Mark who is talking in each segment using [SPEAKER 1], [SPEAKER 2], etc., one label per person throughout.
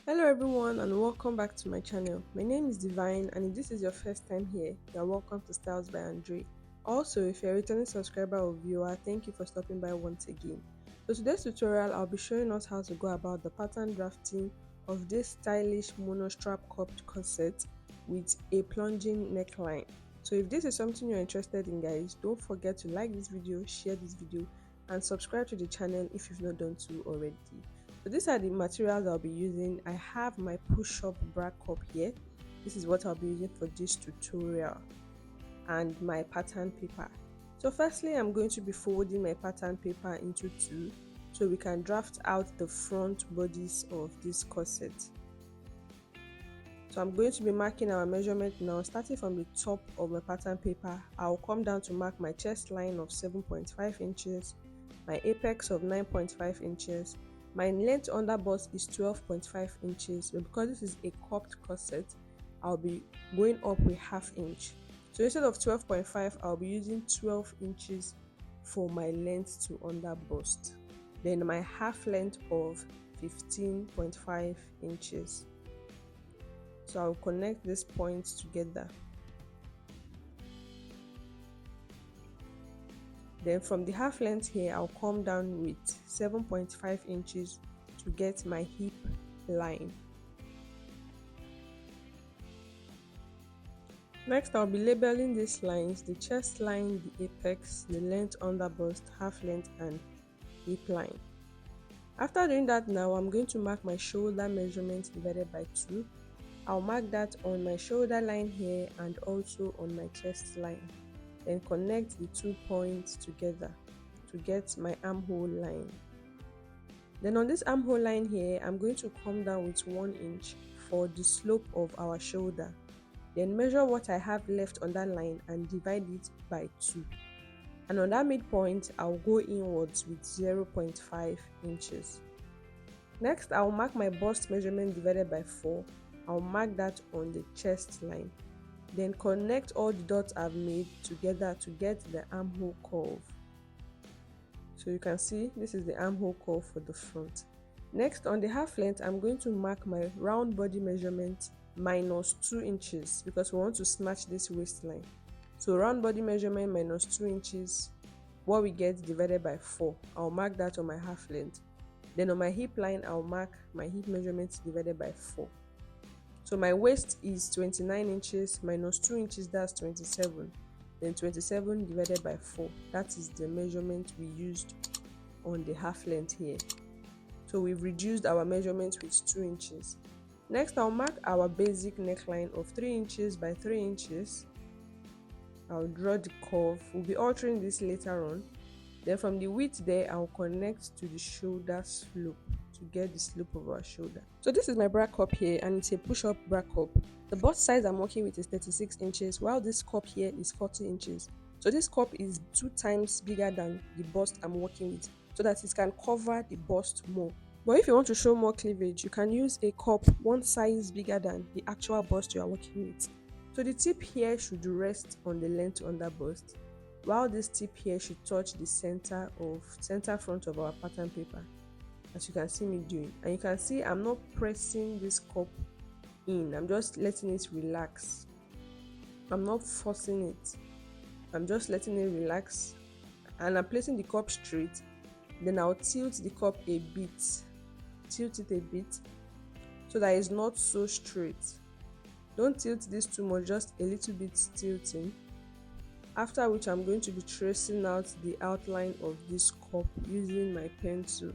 [SPEAKER 1] Hello everyone and welcome back to my channel. My name is Divine, and if this is your first time here, you are welcome to Styles by Andre. Also, if you're a returning subscriber or viewer, thank you for stopping by once again. So today's tutorial, I'll be showing us how to go about the pattern drafting of this stylish monostrap cupped corset with a plunging neckline. So if this is something you're interested in, guys, don't forget to like this video, share this video, and subscribe to the channel if you've not done so already. So these are the materials I'll be using. I have my push-up bra cup here. This is what I'll be using for this tutorial, and my pattern paper. So firstly, I'm going to be folding my pattern paper into two so we can draft out the front bodice of this corset. So I'm going to be marking our measurement now. Starting from the top of my pattern paper, I'll come down to mark my chest line of 7.5 inches, my apex of 9.5 inches, my length under bust is 12.5 inches, but because this is a cupped corset, I'll be going up with half inch. So instead of 12.5, I'll be using 12 inches for my length to under bust. Then my half length of 15.5 inches. So I'll connect these points together. Then from the half length here, I'll come down with 7.5 inches to get my hip line. Next, I'll be labeling these lines: the chest line, the apex, the length under bust, half length, and hip line. After doing that, now I'm going to mark my shoulder measurement divided by 2. I'll mark that on my shoulder line here and also on my chest line. Then connect the 2 points together to get my armhole line. Then on this armhole line here, I'm going to come down with 1 inch for the slope of our shoulder. Then measure what I have left on that line and divide it by 2. And on that midpoint, I'll go inwards with 0.5 inches. Next, I'll mark my bust measurement divided by 4. I'll mark that on the chest line. Then connect all the dots I've made together to get the armhole curve. So you can see this is the armhole curve for the front. Next, on the half length, I'm going to mark my round body measurement minus 2 inches because we want to snatch this waistline. So round body measurement minus 2 inches, what we get divided by 4. I'll mark that on my half length. Then on my hip line, I'll mark my hip measurement divided by 4. So my waist is 29 inches minus 2 inches, that's 27. Then 27 divided by 4. That is the measurement we used on the half length here. So we've reduced our measurement with 2 inches. Next, I'll mark our basic neckline of 3 inches by 3 inches. I'll draw the curve. We'll be altering this later on. Then from the width there, I'll connect to the shoulder slope to get the slope of our shoulder. So this is my bra cup here, and it's a push-up bra cup. The bust size I'm working with is 36 inches, while this cup here is 40 inches. So this cup is 2 times bigger than the bust I'm working with, so that it can cover the bust more. But if you want to show more cleavage, you can use a cup 1 size bigger than the actual bust you are working with. So the tip here should rest on the length under bust, while this tip here should touch the center front of our pattern paper, as you can see me doing. And you can see I'm not pressing this cup in, I'm just letting it relax. I'm not forcing it, I'm just letting it relax. And I'm placing the cup straight. Then I'll tilt the cup a bit, tilt it a bit so that it's not so straight. Don't tilt this too much, just a little bit tilting. After which I'm going to be tracing out the outline of this cup using my pencil.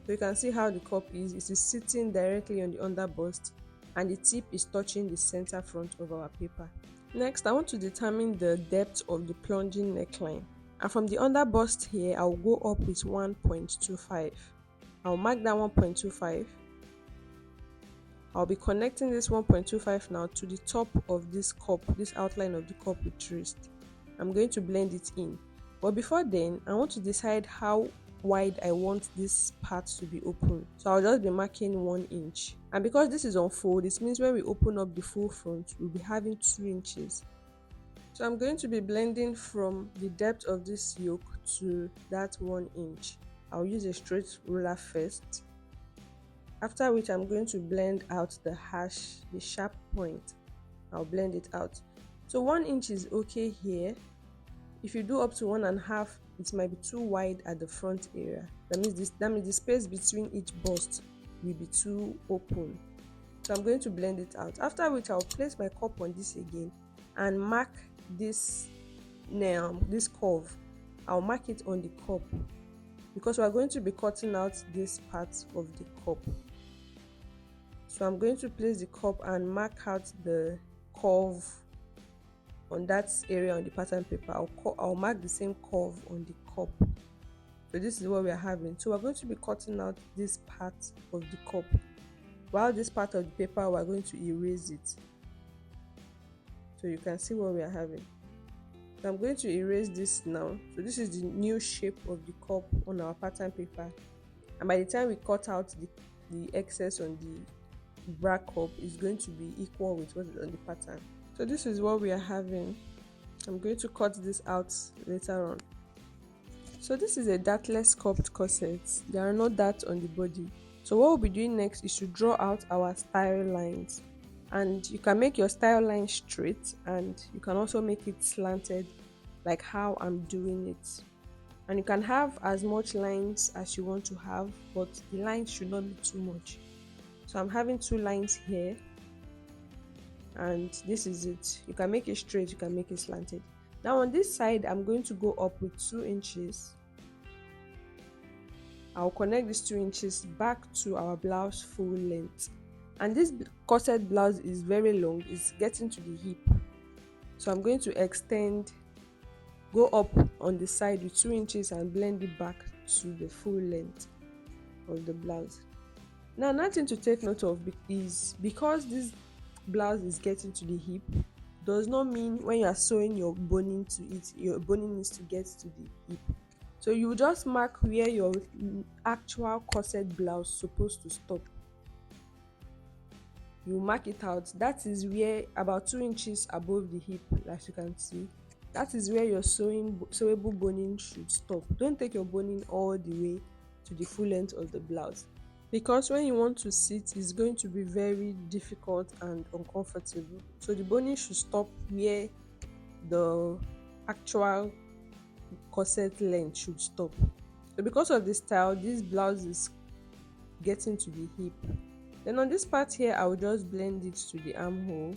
[SPEAKER 1] So you can see how the cup is. It is sitting directly on the under bust and the tip is touching the center front of our paper. Next, I want to determine the depth of the plunging neckline. And from the under bust here, I'll go up with 1.25. I'll mark that 1.25. I'll be connecting this 1.25 now to the top of this cup, this outline of the cup we traced. I'm going to blend it in. But before then, I want to decide how wide I want this part to be open. So I'll just be marking 1 inch. And because this is on fold, this means when we open up the full front, we'll be having 2 inches. So I'm going to be blending from the depth of this yoke to that 1 inch. I'll use a straight ruler first. After which I'm going to blend out the sharp point. I'll blend it out. So 1 inch is okay here. If you do up to 1.5, it might be too wide at the front area. That means the space between each bust will be too open. So I'm going to blend it out. After which I'll place my cup on this again and mark this nail, this curve. I'll mark it on the cup because we're going to be cutting out this part of the cup. So I'm going to place the cup and mark out the curve on that area on the pattern paper. I'll mark the same curve on the cup. So this is what we are having. So we're going to be cutting out this part of the cup, while this part of the paper we're going to erase it, so you can see what we are having. So I'm going to erase this now. So this is the new shape of the cup on our pattern paper, and by the time we cut out the excess on the black cup, is going to be equal with what is on the pattern. So this is what we are having. I'm going to cut this out later on. So this is a dartless cupped corset. There are no darts on the body. So what we'll be doing next is to draw out our style lines, and you can make your style line straight and you can also make it slanted like how I'm doing it. And you can have as much lines as you want to have, but the lines should not be too much. So I'm having 2 lines here, and this is it. You can make it straight, you can make it slanted. Now on this side, I'm going to go up with 2 inches. I'll connect these 2 inches back to our blouse full length. And this corset blouse is very long, it's getting to the hip. So I'm going to go up on the side with 2 inches and blend it back to the full length of the blouse. Now, nothing to take note of is because this blouse is getting to the hip, does not mean when you are sewing your boning to it, your boning needs to get to the hip. So you just mark where your actual corset blouse is supposed to stop. You mark it out. That is where, about 2 inches above the hip, as you can see, that is where your sewable boning should stop. Don't take your boning all the way to the full length of the blouse, because when you want to sit, it's going to be very difficult and uncomfortable. So the boning should stop where the actual corset length should stop. So because of this style, this blouse is getting to the hip. Then on this part here, I will just blend it to the armhole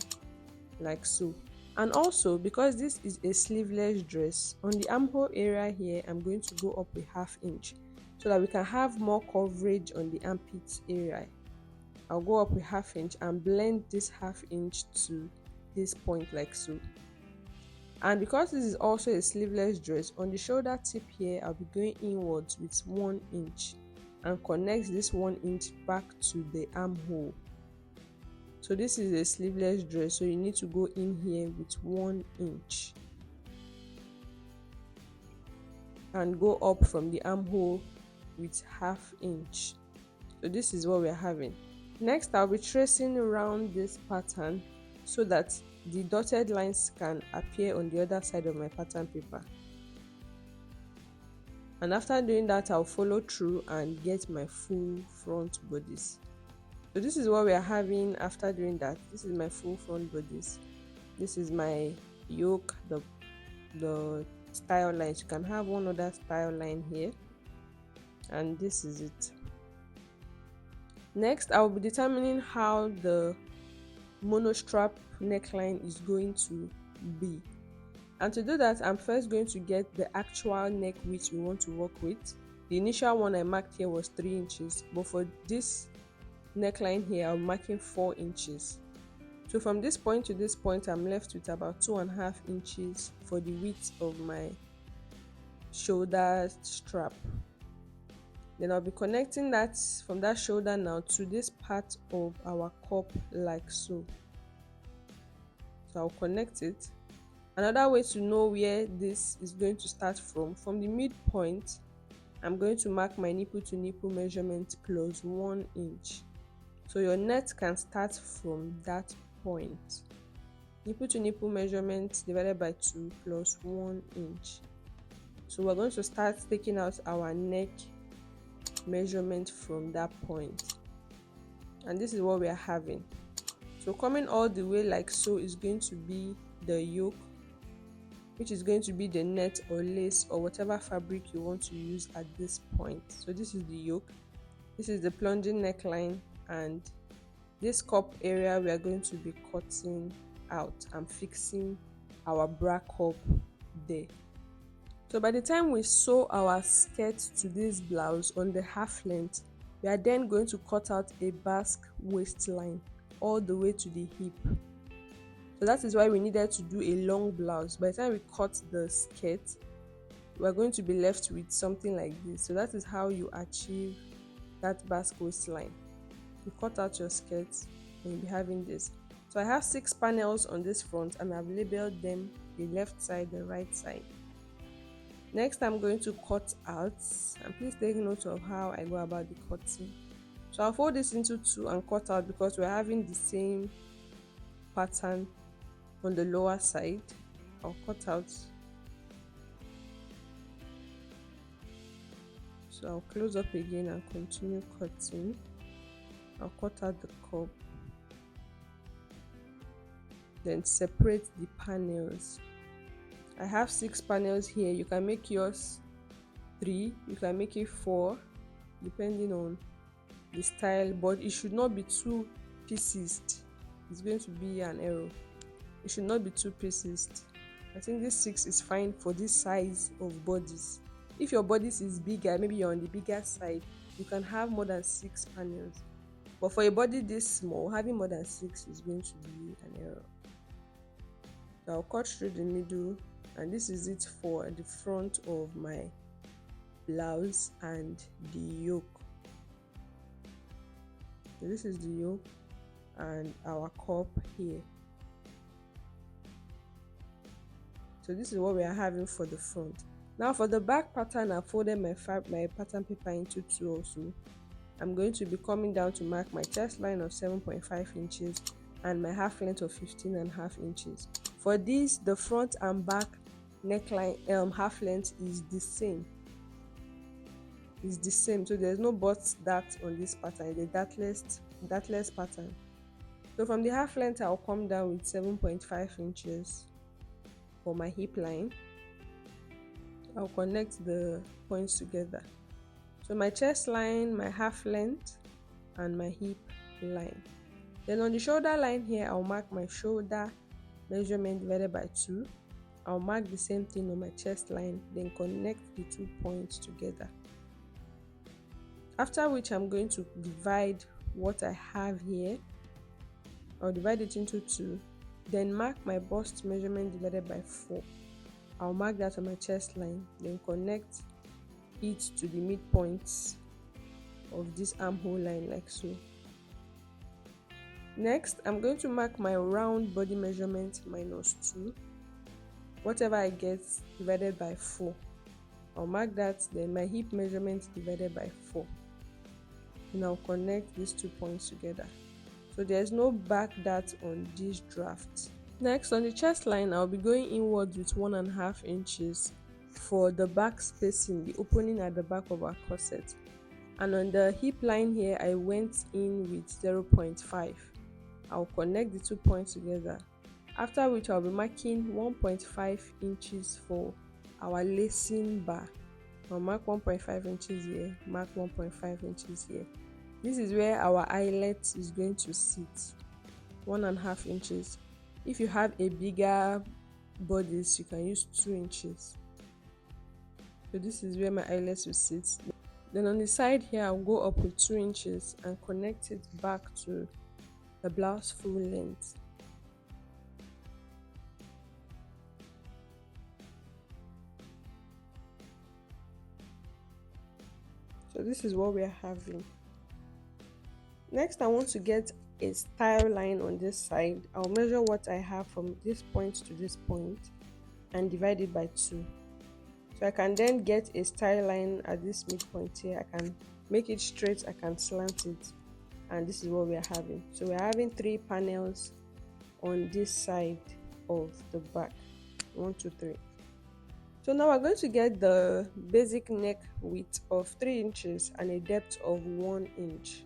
[SPEAKER 1] like so. And also, because this is a sleeveless dress, on the armhole area here, I'm going to go up a 1/2 inch so that we can have more coverage on the armpit area. I'll go up a 1/2 inch and blend this 1/2 inch to this point like so. And because this is also a sleeveless dress, on the shoulder tip here, I'll be going inwards with 1 inch and connect this 1 inch back to the armhole. So this is a sleeveless dress, so you need to go in here with 1 inch and go up from the armhole with 1/2 inch. So this is what we're having. Next, I'll be tracing around this pattern so that the dotted lines can appear on the other side of my pattern paper. And after doing that, I'll follow through and get my full front bodice. So this is what we are having after doing that. This is my full front bodice. This is my yoke, the style lines. You can have one other style line here, and this is it. Next, I will be determining how the monostrap neckline is going to be. And to do that, I'm first going to get the actual neck width we want to work with. The initial one I marked here was 3 inches, but for this neckline here, I'm marking 4 inches. So from this point to this point, I'm left with about 2.5 inches for the width of my shoulder strap. Then I'll be connecting that from that shoulder now to this part of our cup like so. So I'll connect it. Another way to know where this is going to start from the midpoint, I'm going to mark my nipple to nipple measurement plus 1 inch. So your net can start from that point. Nipple to nipple measurement divided by 2 plus 1 inch. So we're going to start taking out our neck measurement from that point. and this is what we are having. So coming all the way like so is going to be the yoke, which is going to be the net or lace or whatever fabric you want to use at this point. So this is the yoke, this is the plunging neckline, and this cup area we are going to be cutting out and fixing our bra cup there. So by the time we sew our skirt to this blouse on the half length, we are then going to cut out a basque waistline all the way to the hip. So that is why we needed to do a long blouse. By the time we cut the skirt, we are going to be left with something like this. So that is how you achieve that basque waistline. You cut out your skirt and you'll be having this. So I have 6 panels on this front and I've labeled them the left side, the right side. Next, I'm going to cut out, and please take note of how I go about the cutting. So I'll fold this into 2 and cut out because we're having the same pattern on the lower side. I'll cut out. So I'll close up again and continue cutting. I'll cut out the cup. Then separate the panels. I have 6 panels here. You can make yours 3, you can make it 4, depending on the style, but it should not be too pieced. It's going to be an error. It should not be too pieced. I think this 6 is fine for this size of bodice. If your bodice is bigger, maybe you're on the bigger side, you can have more than 6 panels. But for a body this small, having more than 6 is going to be an error. So I'll cut through the middle, and this is it for the front of my blouse and the yoke. So this is the yoke and our cup here. So this is what we are having for the front. Now for the back pattern, I folded my pattern paper into 2 also. I'm going to be coming down to mark my chest line of 7.5 inches and my half length of 15.5 inches. For this, the front and back neckline half length is the same. It's the same, so there's no but that on this pattern, the dartless pattern. So from the half length, I'll come down with 7.5 inches for my hip line. I'll connect the points together. So my chest line, my half length, and my hip line. Then on the shoulder line here, I'll mark my shoulder measurement divided by 2. I'll mark the same thing on my chest line, then connect the 2 points together. After which I'm going to divide what I have here. I'll divide it into 2, then mark my bust measurement divided by 4. I'll mark that on my chest line, then connect it to the midpoints of this armhole line like so. Next, I'm going to mark my round body measurement minus 2. Whatever I get divided by 4. I'll mark that, then my hip measurement divided by 4. And I'll connect these 2 points together. So there's no back dart on this draft. Next, on the chest line, I'll be going inwards with 1.5 inches for the back spacing, the opening at the back of our corset. And on the hip line here, I went in with 0.5. I'll connect the 2 points together. After which I'll be marking 1.5 inches for our lacing bar. I'll mark 1.5 inches here, mark 1.5 inches here. This is where our eyelet is going to sit, 1.5 inches. If you have a bigger bodice, you can use 2 inches. So this is where my eyelet will sit. Then on the side here, I'll go up with 2 inches and connect it back to the blouse full length. So this is what we are having. Next, I want to get a style line on this side. I'll measure what I have from this point to this point and divide it by 2. So I can then get a style line at this midpoint here. I can make it straight, I can slant it, and this is what we are having. So we're having 3 panels on this side of the back. 1, 2, 3. So now we're going to get the basic neck width of 3 inches and a depth of 1 inch.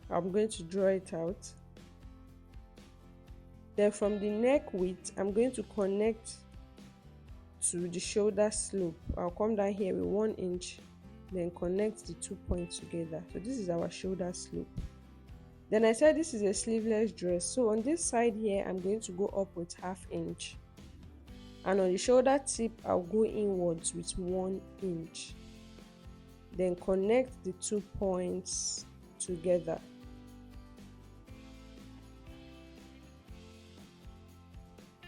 [SPEAKER 1] I'm going to draw it out. Then from the neck width, I'm going to connect to the shoulder slope. I'll come down here with 1 inch, then connect the 2 points together. So this is our shoulder slope. Then I said this is a sleeveless dress, so on this side here I'm going to go up with 1/2 inch, and on the shoulder tip I'll go inwards with 1 inch, then connect the 2 points together.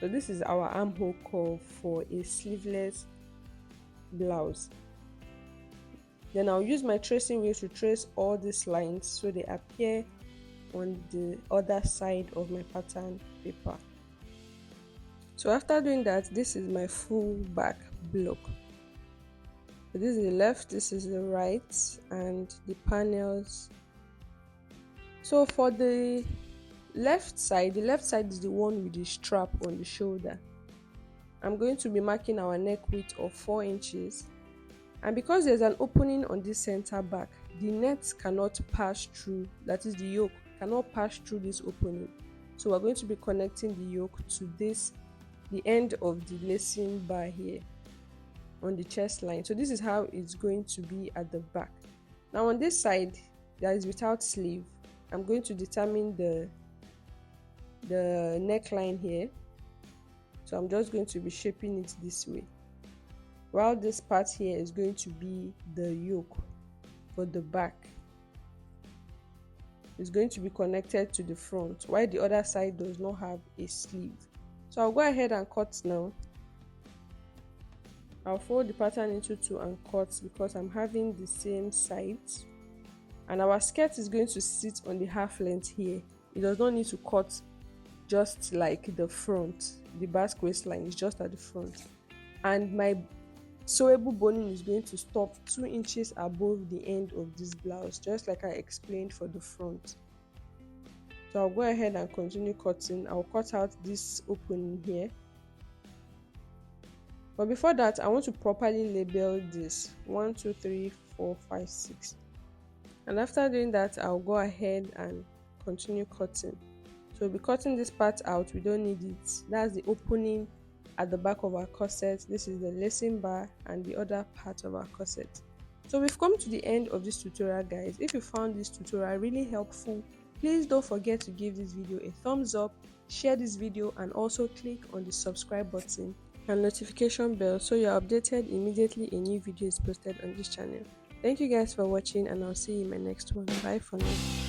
[SPEAKER 1] So this is our armhole curve for a sleeveless blouse. Then I'll use my tracing wheel to trace all these lines so they appear on the other side of my pattern paper. So after doing that, this is my full back block. So this is the left, this is the right, and the panels. So for the left side is the one with the strap on the shoulder. I'm going to be marking our neck width of 4 inches, and because there's an opening on this center back, the net cannot pass through, that is the yoke cannot pass through this opening. So we're going to be connecting the yoke to this, the end of the lacing bar here on the chest line. So this is how it's going to be at the back. Now on this side that is without sleeve, I'm going to determine the neckline here. So I'm just going to be shaping it this way, while this part here is going to be the yoke for the back. It's going to be connected to the front, while the other side does not have a sleeve. So I'll go ahead and cut now. I'll fold the pattern into 2 and cut because I'm having the same sides, and our skirt is going to sit on the half length here. It does not need to cut just like the front. The basque waistline is just at the front, and my sewable boning is going to stop 2 inches above the end of this blouse, just like I explained for the front. So I'll go ahead and continue cutting. I'll cut out this opening here, but before that I want to properly label this 1 2 3 4 5 6, and after doing that I'll go ahead and continue cutting. So we'll be cutting this part out, we don't need it. That's the opening at the back of our corset. This is the lacing bar and the other part of our corset. So we've come to the end of this tutorial, guys. If you found this tutorial really helpful, please don't forget to give this video a thumbs up, share this video, and also click on the subscribe button and notification bell so you're updated immediately a new video is posted on this channel. Thank you guys for watching, and I'll see you in my next one. Bye for now.